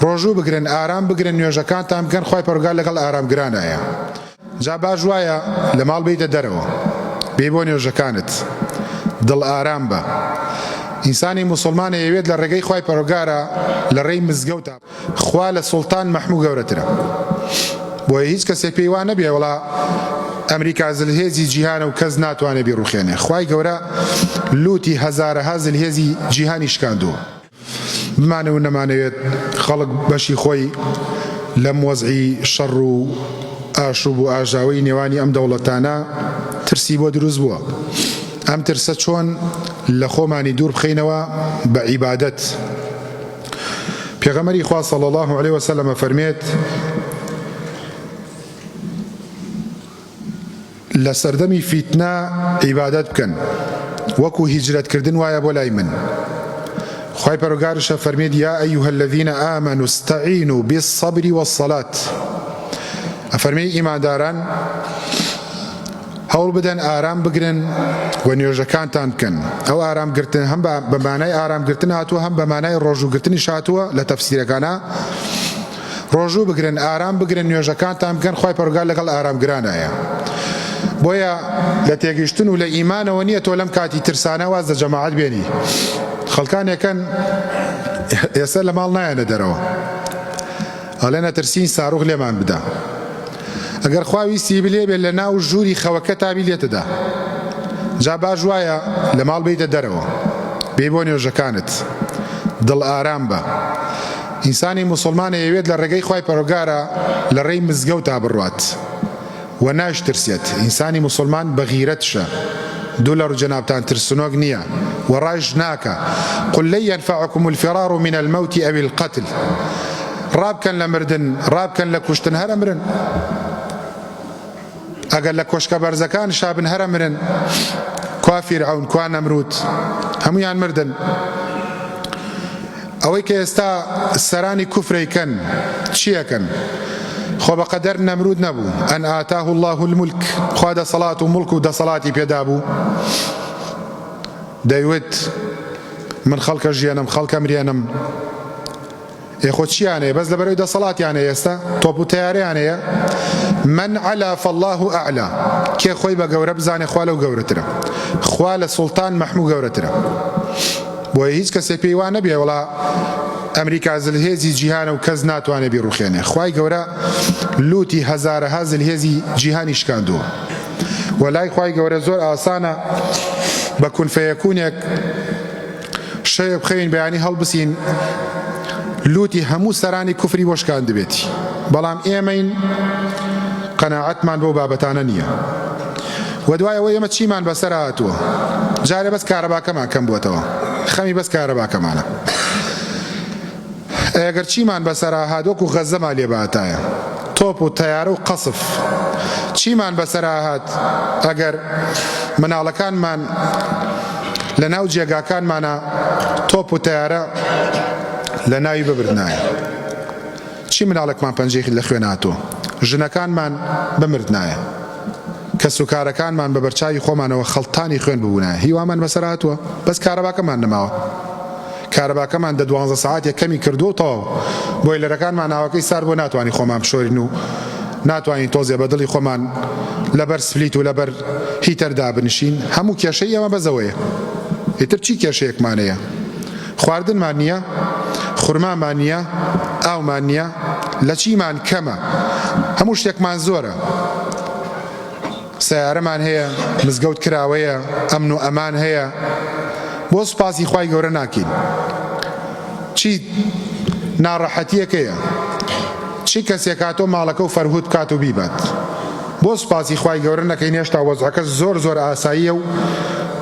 ڕۆژوو بگرن ئارام بگرن نوێژەکانتان بکەن خی پەروەردگار لەگەڵ ئارامگرانایە. جا باش وایە لە ماڵ بیتە دەرەوە بێ بۆ نوێژەکانت دڵ ئارام بە. ئینسانی موسڵمانە ئەوێت لە ڕێگەی خی پەروەردگارە لە ڕێی مزگەوتە خوا لە سوڵتان مەحموو گەورەترە. بۆیە هیچ کەسێک پێی وا نەبێ وڵا ئەمریکا زلهێزی جیهانە و کەس ناتوانێت بیڕوخێنێ. خوای گەورە لوتی هەزارەها زلهێزی جیهانی شکاندووە. بمانە و نەمانەوێت خەڵک بەشی خۆی لەم وەزعی شەڕ و ئاشوب و ئاژاوی نێوانی ئەم دەوڵەتانە ترسی بۆ دروست بووە. ئەم ترسە چۆن لە خۆمانی دوور بخەینەوە بە عیبادەت. پێغەمبەری خوا صلی الله علیه وسلم فەرمێت لە سەردەمی فیتنە عیبادەت بکەن وەکو هیجرەتکردن وایە بۆ لای من. خی پەروەردگارشە فەرمێت یا ئەیها الذین آمنوا استعینوا بالصبر والصلاة. ئەفەرمێ ئیمانداران هەوڵ بدەن ئارام بگرن و نوێژەکانتان بکەن. ئەو ئارامگرتن هەم بە مانای ئارامگرتن هاتووە هەم بە مانای ڕۆژووگرتنی هاتووە لە تەفسیرەکانە. ڕۆژوو بگرن ئارام بگرن نوێژەکانتان بکەن خی پەروەردگار لەگەڵ ئارامگرانایە. بۆیە لە تێگەیشتن و لە ئیمانەوە نییە تۆ لەم کاتی ترسانە واز لە جەماعەت بێنی. خەڵکانێکەن ئێستا لە ماڵ نایەنە دەرەوە ئەڵێ نەترسین ساڕوخ لێمان بدە. ئەگەر خواویستی بلێ بێت لە ناو ژووری خەوەکە تابی لێتەدا. جا باش وایە لە ماڵ بیتە دەرەوە بێ بۆ نوێژەکانت دڵ ئارام بە. ئینسانی موسڵمانە ئەوێت لە ڕێگەی خی پەروەردگارە لە ڕێی مزگەوتا بڕوات و ناشترسێت. ئینسانی موسڵمان بە غیرەتشە دوو لە ڕووجەنابتان ترسنۆک نییە و ڕاش ناکە. قل لن ينفعكم الفرار من الموت أو القتل. ڕابکەن لە مردن ڕابکەن لە کوشتن هەرە مرن. ئەگەر لە کۆشکە بەرزەکان شابن هەرە مرن. کوا فیرعون کوا نەمرود هەمویان مردن. ئەوەی کە ئێستا سەرانی کوفرەیکەن چیەکەن؟ خۆ بەقەدەر نەمرود نەبوو ئەن ئاتاه الله الملک خوا دەسەڵات و مڵک و دەسەڵاتی پێدا بوو. دەیوت من خەڵکە ژیانم خەڵکە مریانم. ئێخۆ چیانەیە بەس لەبەرەوەی دەسەڵاتیانەیە ئێستا تۆپ و تەیارەیانەیە. من علا فالله ئەعلا. کێ خۆی بە گەورە بزانێ خوا لەو گەورەترە. خوا لە سوڵتان مەحموو گەورەترە. بۆیە هیچ کەسێک پێی وا نەبێ وڵا ئەمریکا زلهێزی جیهانە و کەس ناتوانێت بیڕوخێنێ. خوای گەورە لوتی هەزارەها زلهێزی جیهانی شکاندووە. وەلای خوای گەورە زۆر ئاسانە بە کون فەیەکوونێک شەیە بخەین بەیانی هەڵبسین لوتی هەموو سەرانی کوفری بۆ شکاند بێتی. بەڵام ئێمەین قەناعەتمان بۆ بابەتانە نییە. و دوایەوە ئێمە چیمان بەسەر هاتووە؟ جارێ بەس کارەباکەمان کەم بووەتەوە. خەمی بەس کارەباکەمانە. ئەگەر چیمان بەسەرا هات وەکو غەزەما لێباتایە تۆپ و تەیارە و قەسف. چیمان بەسەرا هات ئەگەر مناڵەکانمان لە ناو جێگاکانمانە تۆپ و تەیارە لە ناوی ببردنایە. چی مناڵێکمان پەنجەی لە خوێن هاتووە؟ ژنەکانمان بمردنایە. کەس و کارەکانمان بە بەرچاوی خۆمانەوە خەڵتانی خوێن ببوونایە. هیوامان بەسەر هاتووە بەس کارەباکەمان نەماوە. کارەباکەمان دە 12 ساعات یەکەمی کردو تەواو بۆی لەرەکانمان ناوەکەی سار بۆ ناتوانین خۆمان بشۆرین و ناتوانین تۆزێ بە دڵی خۆمان لەبەر سفلیت و لەبەر هیتەردا بنشین. هەموو کێشەی ئەمە بەزەوەیە. ئیتر چی کێشەیەکمانەیە؟ خواردنمان نییە، خورمامان نییە، ئاومان نییە، لە چیمان کەمە، هەموو شتێکمان زۆرە. سیارەمان هەیە، مزگەوت کراوەیە، ئەمن و ئەمان هەیە. بۆ سوپاسی خوای گەورە ناکەین. چی ناڕەحەتیەکەیە؟ چی کەسێک هاتۆ ماڵەکە و فەرهود کات و بیبات؟ بۆ سوپاسی خوای گەورە نەکەین؟ هێشتا وەزعەکە زۆر ئاساییە و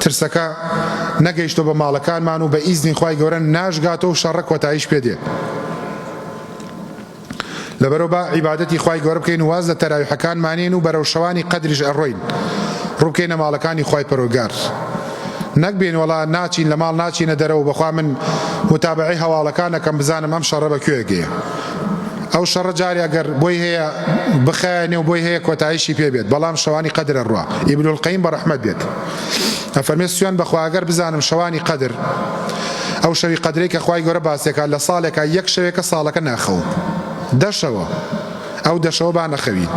ترسەکە نەگەیشتۆ بە ماڵەکانمان و بە ئیزنی خوای گەورە ناشگاتەوە و شەڕە کۆتاییش پێدێت. لەبەرەوە بە عیبادەتی خوای گەورە بکەین و واز لە تەراویحەکانمانین و بەرەو شەوانی قەدریش ئەڕۆین. ڕووبکەینە ماڵەکانی خوای پەروەردگار. نەکبێن وەڵا ناچین لە ماڵ ناچینە دەرەوە بەخوا من متابعی هەواڵەکانەکەم بزانم ئەم شەڕە بەکوێگەیە. ئەو شەڕە جارێ ئەگەر بۆی هەیە بخایەنێ و بۆی هەیە کۆتاییشی پێ بێت. بەڵام شەوانی قەدرە ڕوا. ئیبن القەیم بە ڕەحمەت بێت ئەفەرمێ سوێن بەخوا ئەگەر بزانم شەوانی قەدر ئەو شەوی قەدرەی کە خوای گەورە باسێکە لە ساڵێکە یەک شەوێکە ساڵەکە ناخەوم دەشەوە ئەو دەشەوە با نەخەوین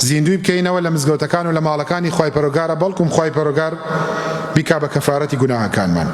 زیندوی بکەینەوە لە مزگەوتەکان و لە ماڵەکانی خوای پەروەردگارە بەڵکوم خوای پەروەردگار بیکا بە کەفارەتی گوناهەکانمان